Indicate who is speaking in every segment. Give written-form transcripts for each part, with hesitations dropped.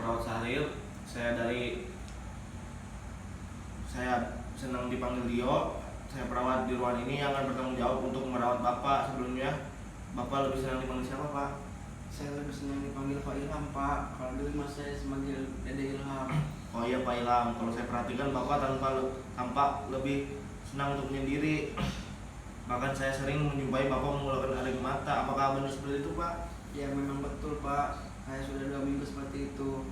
Speaker 1: Perawat Syahrir. Saya senang dipanggil Dio. Saya perawat di ruangan ini yang akan bertanggung jawab untuk merawat Bapak. Sebelumnya, Bapak lebih senang dipanggil siapa, Pak?
Speaker 2: Saya lebih senang dipanggil Pak Ilham, Pak. Kalau dulu mas saya semanggil Dede Ilham.
Speaker 1: Oh iya, Pak Ilham. Kalau saya perhatikan Bapak tampak lebih senang untuk menyendiri. Bahkan saya sering menjumpai Bapak mengeluarkan air mata. Apakah benar seperti itu, Pak?
Speaker 2: Ya memang betul, Pak. Saya sudah 2 minggu seperti itu.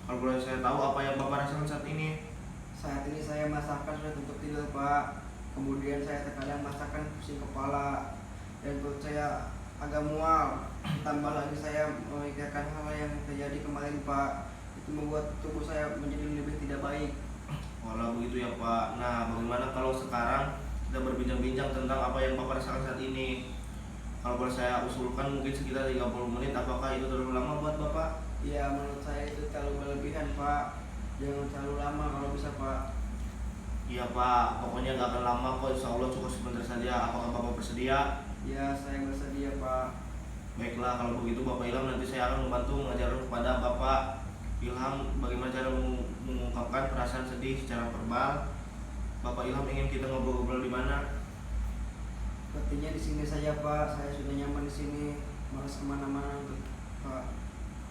Speaker 1: Kalau boleh saya tahu apa yang Bapak rasakan saat ini?
Speaker 2: Saat ini saya merasakan sudah untuk tidur, Pak. Kemudian saya terkadang merasakan pusing kepala dan perut saya agak mual. Tambah lagi saya memikirkan hal yang terjadi kemarin, Pak. Itu membuat tubuh saya menjadi lebih tidak baik.
Speaker 1: Walau begitu ya, Pak. Nah, bagaimana kalau sekarang kita berbincang-bincang tentang apa yang Bapak rasakan saat ini? Kalau boleh saya usulkan mungkin sekitar 30 menit. Apakah itu terlalu lama buat Bapak?
Speaker 2: Ya menurut saya itu terlalu berlebihan, Pak. Jangan terlalu lama kalau bisa, Pak.
Speaker 1: Iya, Pak. Pokoknya gak akan lama kok. Insya Allah cukup sebentar saja. Apakah Bapak bersedia?
Speaker 2: Ya saya bersedia, Pak.
Speaker 1: Baiklah, kalau begitu Bapak Ilham nanti saya akan membantu mengajarkan kepada Bapak Ilham bagaimana cara mengungkapkan perasaan sedih secara verbal. Bapak Ilham ingin kita ngobrol-ngobrol di mana?
Speaker 2: Sepertinya di sini saja, Pak. Saya sudah nyaman di sini. Malas kemana-mana untuk Pak.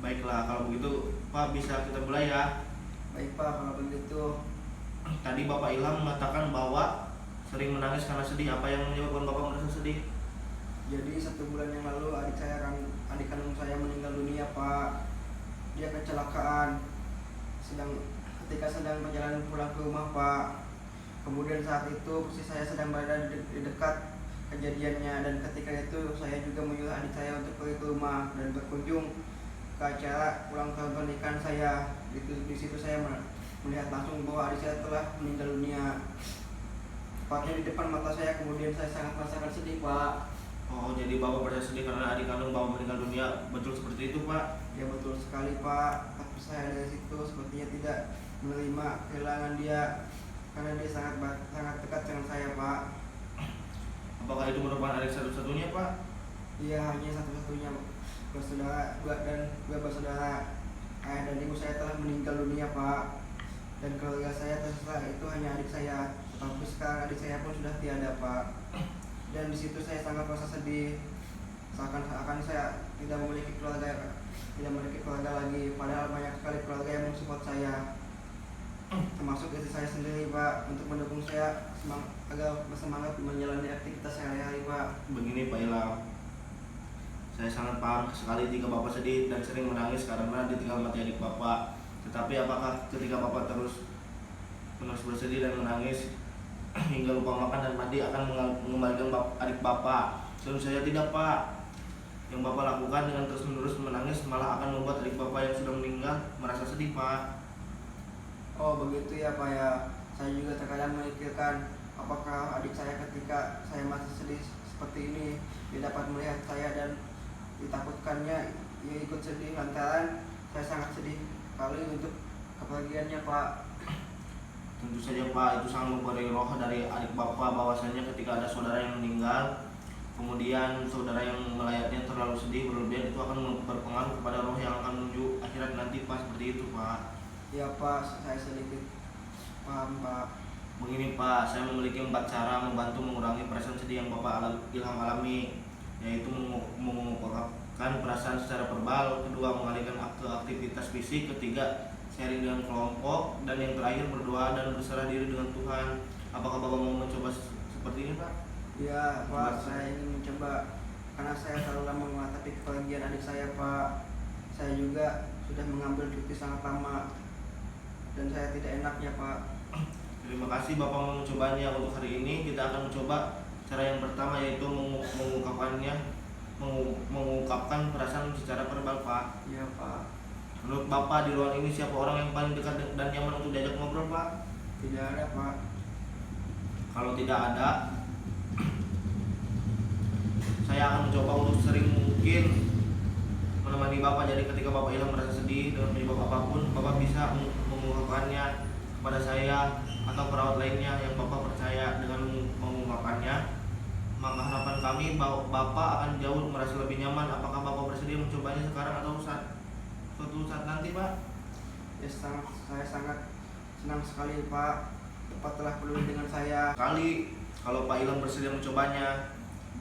Speaker 1: Baiklah, kalau begitu Pak bisa kita mulai ya.
Speaker 2: Baik, Pak. Kalau begitu,
Speaker 1: Tadi Bapak Ilham mengatakan bahwa sering menangis karena sedih. Apa yang menyebabkan Bapak merasa sedih?
Speaker 2: jadi 1 bulan yang lalu adik kandung saya meninggal dunia, Pak. Dia kecelakaan ketika sedang perjalanan pulang ke rumah, Pak. Kemudian saat itu posisi saya sedang berada di dekat kejadiannya, dan ketika itu saya juga menyuruh adik saya untuk pergi ke rumah dan berkunjung ke acara ulang tahun pernikahan saya. Di situ saya melihat langsung bahwa adik saya telah meninggal dunia, tepatnya di depan mata saya. Kemudian saya sangat merasakan sedih, Pak.
Speaker 1: Oh, jadi Bapak merasa sedih karena adik kandung Bapak meninggal dunia. Betul seperti itu, Pak?
Speaker 2: Ya betul sekali, Pak. Tapi saya dari situ sepertinya tidak menerima kehilangan dia, karena dia sangat dekat dengan saya, Pak.
Speaker 1: Apakah itu merupakan adik satu-satunya, Pak?
Speaker 2: Dia hanya satu-satunya bersaudara, dua bersaudara. Ayah dan ibu saya telah meninggal dunia, Pak. Dan keluarga saya tersisa itu hanya adik saya. Tetapi sekarang adik saya pun sudah tiada, Pak. Dan di situ saya sangat merasa sedih. Seakan-akan saya tidak memiliki keluarga lagi. Padahal banyak sekali keluarga yang mensupport saya, termasuk istri saya sendiri, Pak, untuk mendukung saya agar bersemangat menjalani aktivitas sehari-hari, Pak.
Speaker 1: Begini, Pak Ilham. Saya sangat paham sekali jika Bapak sedih dan sering menangis karena ditinggal mati adik Bapak. Tetapi apakah ketika Bapak terus bersedih dan menangis hingga lupa makan dan mandi akan mengembalikan adik Bapak? Tentu saja tidak, Pak. Yang Bapak lakukan dengan terus-menerus menangis malah akan membuat adik Bapak yang sudah meninggal merasa sedih, Pak.
Speaker 2: Oh begitu ya, Pak ya. Saya juga terkadang memikirkan apakah adik saya ketika saya masih sedih seperti ini dia dapat melihat saya, dan ditakutkannya ia ikut sedih lantaran saya sangat sedih kali untuk kepergiannya, Pak.
Speaker 1: Tentu saja, Pak, itu sangat memberi roh dari adik Bapak bahwasanya ketika ada saudara yang meninggal kemudian saudara yang melayatnya terlalu sedih berlebihan, itu akan berpengaruh kepada roh yang akan menuju akhirat nanti, Pak. Seperti itu, Pak.
Speaker 2: Ya, Pak, saya sedikit paham, Pak.
Speaker 1: Begini, Pak, saya memiliki 4 cara membantu mengurangi perasaan sedih yang Bapak Ilham alami, yaitu mengungkapkan perasaan secara verbal, kedua mengalihkan ke aktivitas fisik, ketiga sharing dengan kelompok, dan yang terakhir berdoa dan berserah diri dengan Tuhan. Apakah Bapak mau mencoba seperti ini, Pak?
Speaker 2: Ya, Pak, saya ingin mencoba karena saya selalu lama menghadapi kepergian adik saya, Pak. Saya juga sudah mengambil cuti sangat lama dan saya tidak enaknya, Pak.
Speaker 1: Terima kasih Bapak mau mencobanya. Untuk hari ini kita akan mencoba cara yang pertama, yaitu mengungkapkan perasaan secara verbal, Pak.
Speaker 2: Iya, Pak.
Speaker 1: Menurut Bapak di ruang ini siapa orang yang paling dekat dan nyaman untuk diajak ngobrol, Pak?
Speaker 2: Tidak ada, Pak.
Speaker 1: Kalau tidak ada, saya akan mencoba untuk sering mungkin menemani Bapak. Jadi ketika Bapak Ilham merasa sedih dengan penyebab apapun, Bapak bisa mengungkapkannya kepada saya atau perawat lainnya yang Bapak percaya. Dengan mengungkapkannya, maka harapan kami bahwa Bapak akan jauh merasa lebih nyaman. Apakah Bapak bersedia mencobanya sekarang atau saat suatu saat nanti Pak?
Speaker 2: Ya, saya sangat senang sekali Pak, Bapak telah peduli dengan saya.
Speaker 1: Kali kalau Pak Ilham bersedia mencobanya,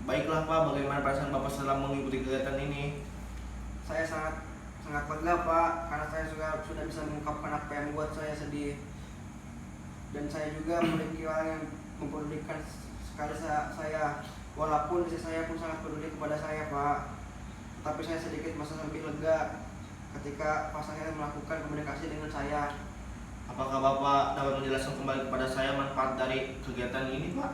Speaker 1: baiklah Pak, bagaimana perasaan Bapak setelah mengikuti kegiatan ini?
Speaker 2: Saya sangat lega Pak, karena saya sudah bisa mengungkapkan apa yang membuat saya sedih. Dan saya juga memiliki orang yang mempedulikan sekali saya, walaupun istri saya pun sangat peduli kepada saya Pak. Tapi saya sedikit merasa lebih lega ketika pasangan melakukan komunikasi dengan saya.
Speaker 1: Apakah Bapak dapat menjelaskan kembali kepada saya manfaat dari kegiatan ini Pak?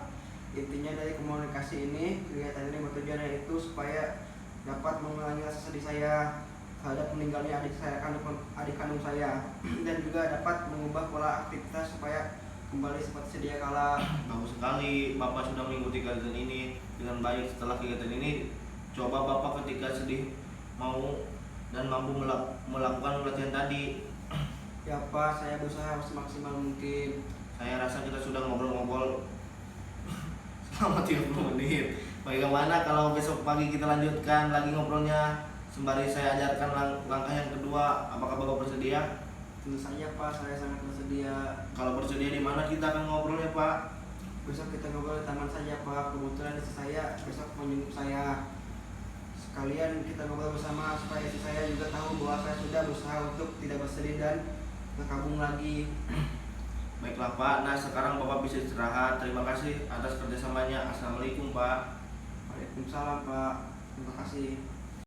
Speaker 2: Intinya dari komunikasi ini, kegiatan ini bertujuan yaitu supaya dapat mengurangi rasa sedih saya terhadap meninggalnya adik kandung saya dan juga dapat mengubah pola aktivitas supaya kembali seperti sedia kala.
Speaker 1: Bagus sekali Bapak sudah mengikuti kegiatan ini dengan baik. Setelah kegiatan ini, coba Bapak ketika sedih mau dan mampu melakukan latihan tadi.
Speaker 2: Ya Pak, saya berusaha semaksimal mungkin.
Speaker 1: Saya rasa kita sudah ngobrol-ngobrol selama 30 menit. Bagaimana kalau besok pagi kita lanjutkan lagi ngobrolnya, sembari saya ajarkan langkah yang kedua? Apakah Bapak bersedia?
Speaker 2: Tentu saja Pak, saya sangat bersedia.
Speaker 1: Kalau bersedia, di mana kita akan ngobrolnya Pak?
Speaker 2: Besok kita ngobrol di taman saja Pak. Kebetulan istri saya besok menjemput saya. Sekalian kita ngobrol bersama supaya istri saya juga tahu bahwa saya sudah berusaha untuk tidak bersedih dan berkabung lagi.
Speaker 1: Baiklah Pak, nah sekarang Bapak bisa istirahat. Terima kasih atas kerjasamanya. Assalamualaikum Pak.
Speaker 2: Waalaikumsalam Pak. Terima kasih.